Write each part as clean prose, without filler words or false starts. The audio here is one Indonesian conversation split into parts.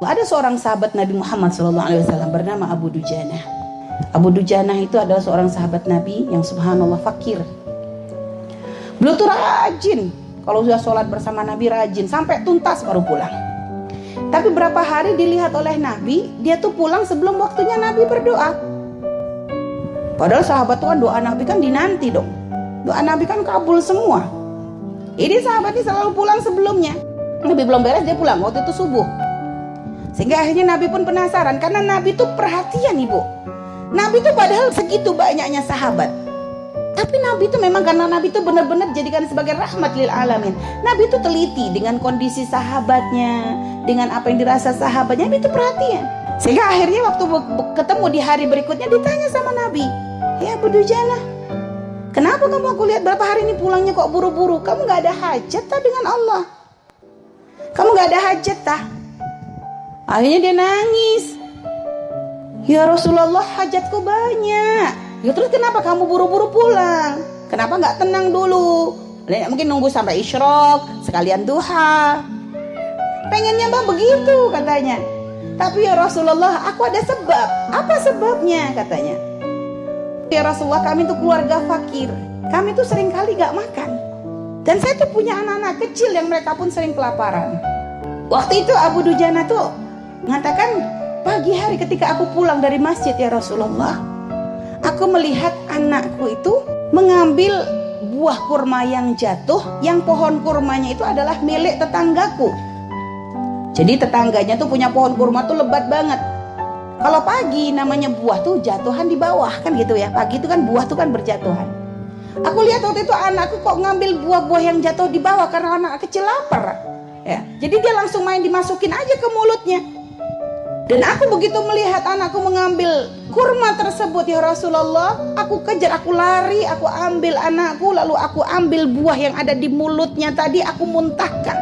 Ada seorang sahabat Nabi Muhammad SAW bernama Abu Dujanah. Abu Dujanah itu adalah seorang sahabat Nabi yang subhanallah fakir. Beliau tuh rajin, kalau sudah sholat bersama Nabi rajin sampai tuntas baru pulang. Tapi berapa hari dilihat oleh Nabi, dia tuh pulang sebelum waktunya Nabi berdoa. Padahal sahabat tuh kan doa Nabi kan dinanti dong. Doa Nabi kan kabul semua. Ini sahabat ini selalu pulang sebelumnya. Nabi belum beres dia pulang, waktu itu subuh. Sehingga akhirnya Nabi pun penasaran, karena Nabi tuh perhatian ibu. Nabi tuh padahal segitu banyaknya sahabat, tapi Nabi tuh memang karena Nabi tuh benar-benar jadikan sebagai rahmat lil alamin. Nabi tuh teliti dengan kondisi sahabatnya, dengan apa yang dirasa sahabatnya. Nabi tuh perhatian. Sehingga akhirnya waktu ketemu di hari berikutnya ditanya sama Nabi, "Ya Abu Dujanah, kenapa kamu aku lihat berapa hari ini pulangnya kok buru-buru? Kamu gak ada hajat tak dengan Allah? Kamu gak ada hajat tak?" Akhirnya dia nangis. "Ya Rasulullah, hajatku banyak." "Ya terus kenapa kamu buru-buru pulang? Kenapa nggak tenang dulu? Mungkin nunggu sampai isyraq sekalian duha." Pengennya Mbak begitu katanya. "Tapi ya Rasulullah, aku ada sebab." "Apa sebabnya?" katanya. "Ya Rasulullah, kami tuh keluarga fakir. Kami tuh sering kali gak makan. Dan saya tuh punya anak-anak kecil yang mereka pun sering kelaparan." Waktu itu Abu Dujanah tuh mengatakan, "Pagi hari ketika aku pulang dari masjid ya Rasulullah, aku melihat anakku itu mengambil buah kurma yang jatuh, yang pohon kurmanya itu adalah milik tetanggaku." Jadi tetangganya tuh punya pohon kurma tuh lebat banget. Kalau pagi namanya buah tuh jatuhan di bawah kan gitu ya. Pagi itu kan buah tuh kan berjatuhan. Aku lihat waktu itu anakku kok ngambil buah-buah yang jatuh di bawah karena anak kecil lapar. Ya, jadi dia langsung main dimasukin aja ke mulutnya. Dan aku begitu melihat anakku mengambil kurma tersebut ya Rasulullah, aku kejar, aku lari, aku ambil anakku, lalu aku ambil buah yang ada di mulutnya tadi, aku muntahkan,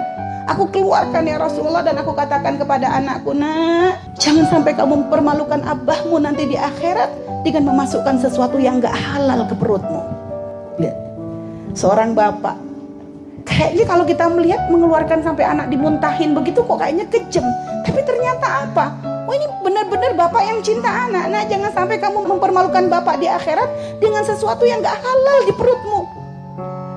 aku keluarkan ya Rasulullah. Dan aku katakan kepada anakku, "Nak, jangan sampai kamu mempermalukan abahmu nanti di akhirat dengan memasukkan sesuatu yang gak halal ke perutmu." Lihat, seorang bapak kayaknya kalau kita melihat mengeluarkan sampai anak dimuntahin begitu kok kayaknya kejam. Tapi ternyata apa? Oh, ini benar-benar bapak yang cinta anak. Nah, jangan sampai kamu mempermalukan bapak di akhirat dengan sesuatu yang gak halal di perutmu.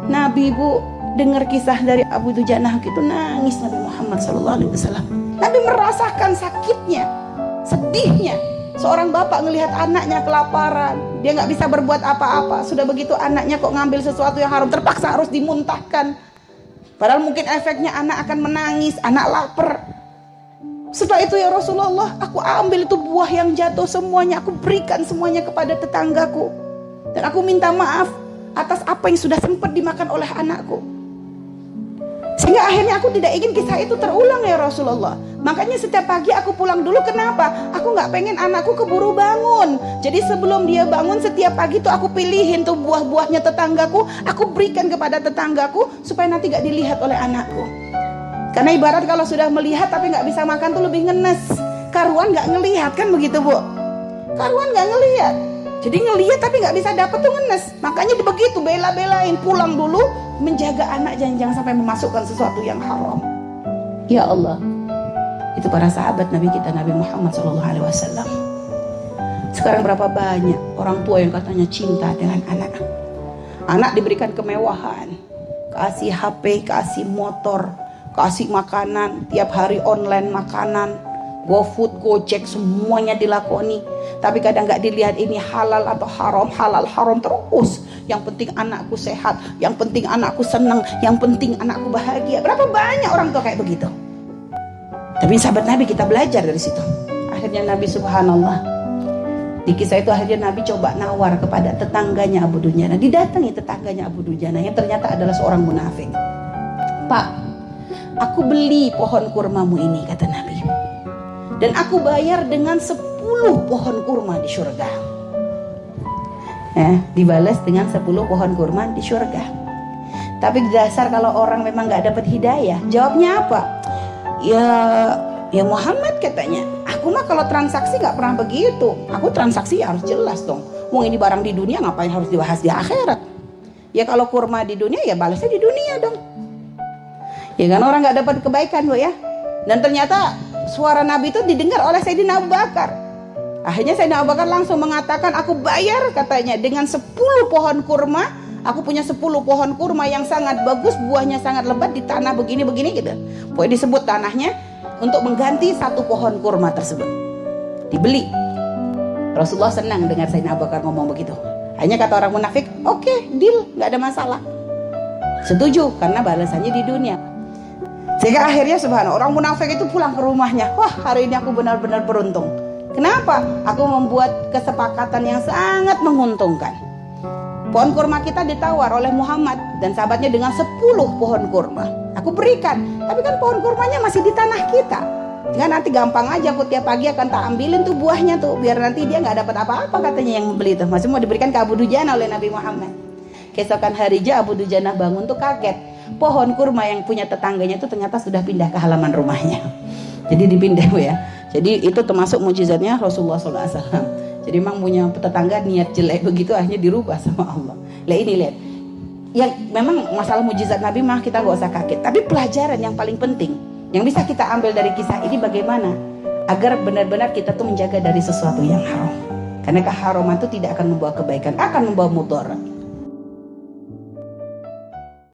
Nabi bu dengar kisah dari Abu Dujanah gitu, nangis Nabi Muhammad SAW. Nabi merasakan sakitnya, sedihnya. Seorang bapak ngelihat anaknya kelaparan, dia gak bisa berbuat apa-apa. Sudah begitu anaknya kok ngambil sesuatu yang haram, terpaksa harus dimuntahkan. Padahal mungkin efeknya anak akan menangis, anak lapar. Setelah itu ya Rasulullah, aku ambil itu buah yang jatuh semuanya, aku berikan semuanya kepada tetanggaku. Dan aku minta maaf atas apa yang sudah sempat dimakan oleh anakku. Sehingga akhirnya aku tidak ingin kisah itu terulang ya Rasulullah. Makanya setiap pagi aku pulang dulu. Kenapa? Aku gak pengen anakku keburu bangun. Jadi sebelum dia bangun setiap pagi tuh aku pilihin tuh buah-buahnya tetanggaku, aku berikan kepada tetanggaku supaya nanti gak dilihat oleh anakku. Karena ibarat kalau sudah melihat tapi nggak bisa makan tuh lebih ngenes. Karuan nggak ngelihat kan begitu bu? Karuan nggak ngelihat. Jadi ngelihat tapi nggak bisa dapat tuh ngenes. Makanya begitu bela-belain pulang dulu menjaga anak jangan sampai memasukkan sesuatu yang haram. Ya Allah, itu para sahabat Nabi kita Nabi Muhammad SAW. Sekarang berapa banyak orang tua yang katanya cinta dengan anak. Anak diberikan kemewahan, kasih HP, kasih motor, kasih makanan, tiap hari online makanan, GoFood, Gojek, semuanya dilakoni. Tapi kadang gak dilihat ini halal atau haram, halal haram terus. Yang penting anakku sehat, yang penting anakku senang, yang penting anakku bahagia. Berapa banyak orang tua kayak begitu. Tapi sahabat Nabi kita belajar dari situ. Akhirnya Nabi subhanallah, di kisah itu akhirnya Nabi coba nawar kepada tetangganya Abu Dujanah. Didatangi tetangganya Abu Dujanah yang ternyata adalah seorang munafik. "Pak, aku beli pohon kurmamu ini," kata Nabi, "dan aku bayar dengan 10 pohon kurma di surga." Dibalas dengan 10 pohon kurma di surga. Tapi dasar kalau orang memang gak dapat hidayah, jawabnya apa? Ya Muhammad katanya, "Aku mah kalau transaksi gak pernah begitu. Aku transaksi harus jelas dong. Wong ini barang di dunia ngapain harus dibahas di akhirat? Ya kalau kurma di dunia ya balasnya di dunia dong." Ya kan orang nggak dapat kebaikan bu ya. Dan ternyata suara Nabi itu didengar oleh Sayyidina Abu Bakar. Akhirnya Sayyidina Abu Bakar langsung mengatakan, aku bayar katanya dengan 10 pohon kurma. Aku punya 10 pohon kurma yang sangat bagus, buahnya sangat lebat di tanah begini-begini gitu. Pokoknya disebut tanahnya untuk mengganti 1 pohon kurma tersebut. Dibeli. Rasulullah senang dengar Sayyidina Abu Bakar ngomong begitu. Hanya kata orang munafik, oke, deal, nggak ada masalah. Setuju, karena balasannya di dunia. Sehingga akhirnya subhanallah, orang munafik itu pulang ke rumahnya. Wah, hari ini aku benar-benar beruntung. Kenapa? Aku membuat kesepakatan yang sangat menguntungkan. Pohon kurma kita ditawar oleh Muhammad dan sahabatnya dengan 10 pohon kurma. Aku berikan, tapi kan pohon kurmanya masih di tanah kita. Nggak, nanti gampang aja, aku tiap pagi akan tak ambilin tuh buahnya tuh, biar nanti dia nggak dapat apa-apa katanya yang membeli itu. Masih mau diberikan ke Abu Dujana oleh Nabi Muhammad. Keesokan harinya Abu Dujana bangun tuh kaget. Pohon kurma yang punya tetangganya itu ternyata sudah pindah ke halaman rumahnya. Jadi dipindah ya. Jadi itu termasuk mujizatnya Rasulullah SAW. Jadi memang punya tetangga niat jelek begitu akhirnya dirubah sama Allah. Lihat ini, lihat. Yang memang masalah mujizat Nabi mah kita gak usah kaget. Tapi pelajaran yang paling penting yang bisa kita ambil dari kisah ini bagaimana agar benar-benar kita tuh menjaga dari sesuatu yang haram. Karena keharuman itu tidak akan membawa kebaikan, akan membawa mudarat.